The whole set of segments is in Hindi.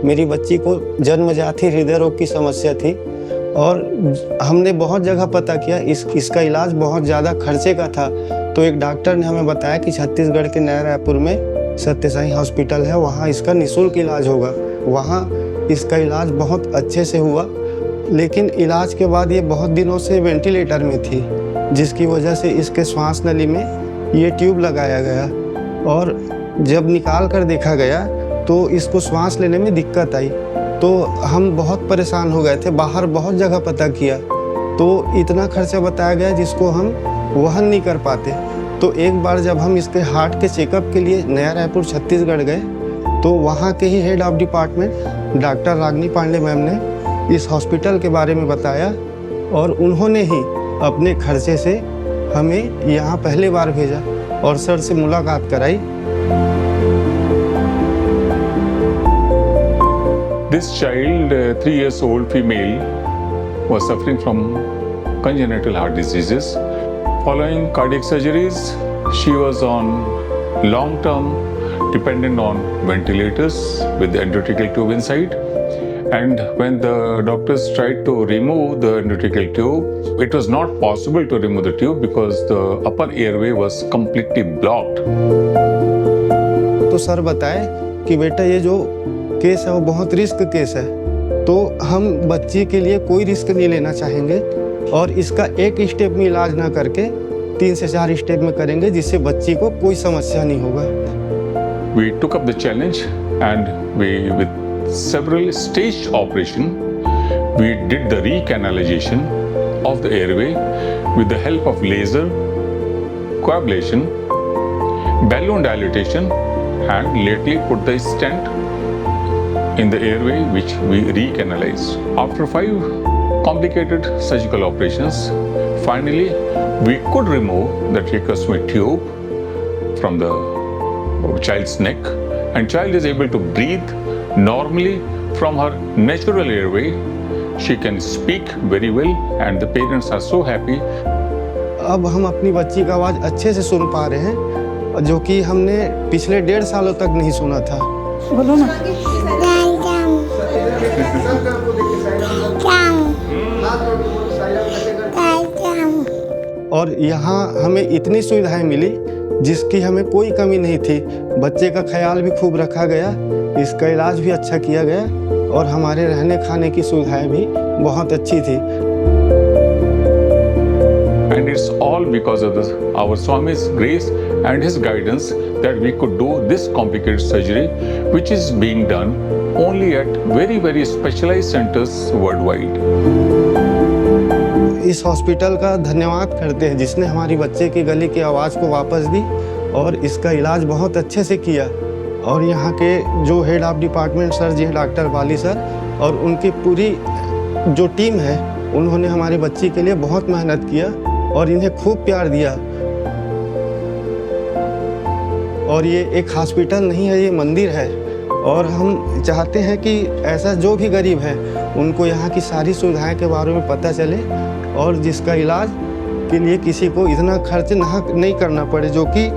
मेरी बच्ची को जन्मजात ही हृदय रोग की समस्या थी और हमने बहुत जगह पता किया, इसका इलाज बहुत ज़्यादा खर्चे का था। तो एक डॉक्टर ने हमें बताया कि छत्तीसगढ़ के नया रायपुर में सत्य साई हॉस्पिटल है, वहाँ इसका निःशुल्क इलाज होगा। वहाँ इसका इलाज बहुत अच्छे से हुआ, लेकिन इलाज के बाद ये बहुत दिनों से वेंटिलेटर में थी, जिसकी वजह से इसके श्वास नली में ये ट्यूब लगाया गया और जब निकाल कर देखा गया तो इसको श्वास लेने में दिक्कत आई। तो हम बहुत परेशान हो गए थे, बाहर बहुत जगह पता किया तो इतना खर्चा बताया गया जिसको हम वहन नहीं कर पाते। तो एक बार जब हम इसके हार्ट के चेकअप के लिए नया रायपुर छत्तीसगढ़ गए तो वहाँ के ही head of department doctor Ragini Pandey ma'am ने इस हॉस्पिटल के बारे में बताया और उन्होंने ही अपने खर्चे से हमें यहाँ पहली बार भेजा और सर से मुलाकात कराई। This child, 3 years old female, was suffering from congenital heart diseases. Following cardiac surgeries, she was on long-term dependent on ventilators with the endotracheal tube inside. And when the doctors tried to remove the endotracheal tube, it was not possible to remove the tube because the upper airway was completely blocked. तो सर बताए कि बेटा ये जो केस है वो बहुत रिस्क केस है, तो हम बच्ची के लिए कोई रिस्क नहीं लेना चाहेंगे और इसका एक स्टेप में इलाज ना करके 3 से 4 स्टेप में करेंगे जिससे बच्ची को कोई समस्या नहीं होगा। We took up the challenge and with several staged operation, we did the recanalization of the airway with the help of laser, coagulation, balloon dilatation, and lately put the stent in the airway which we recanalized. After 5 complicated surgical operations, finally we could remove the tracheostomy tube from the child's neck and child is able to breathe normally from her natural airway. She can speak very well and the parents are so happy. अब हम अपनी बच्ची का आवाज़ अच्छे से सुन पा रहे हैं जो कि हमने पिछले 1.5 सालों तक नहीं सुना था। बोलो ना। और यहाँ हमें इतनी सुविधाएं मिली जिसकी हमें कोई कमी नहीं थी। बच्चे का ख्याल भी खूब रखा गया, इसका इलाज भी अच्छा किया गया और हमारे रहने खाने की सुविधाएं भी बहुत अच्छी थी। And it's all because of our Swami's grace and his guidance that we could do this complicated surgery, which is being done only at very, very specialized centers worldwide. इस हॉस्पिटल का धन्यवाद करते हैं जिसने हमारी बच्चे की गले की आवाज़ को वापस दी और इसका इलाज बहुत अच्छे से किया। और यहाँ के जो हेड ऑफ डिपार्टमेंट सर जी हैं डॉक्टर वाली सर और उनकी पूरी जो टीम है उन्होंने हमारी बच्ची के लिए बहुत मेहनत किया और इन्हें खूब प्यार दिया। और ये एक हॉस्पिटल नहीं है, ये मंदिर है और हम चाहते हैं कि ऐसा जो भी गरीब है उनको यहाँ की सारी सुविधाएं के बारे में पता चले और जिसका इलाज के लिए किसी को इतना खर्च नहीं करना पड़े जो कि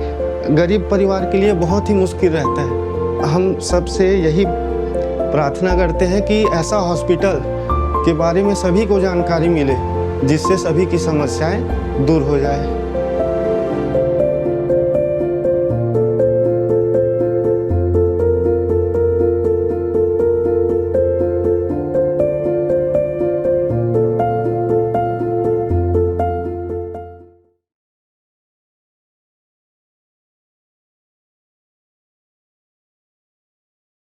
गरीब परिवार के लिए बहुत ही मुश्किल रहता है। हम सबसे यही प्रार्थना करते हैं कि ऐसा हॉस्पिटल के बारे में सभी को जानकारी मिले जिससे सभी की समस्याएं दूर हो जाए।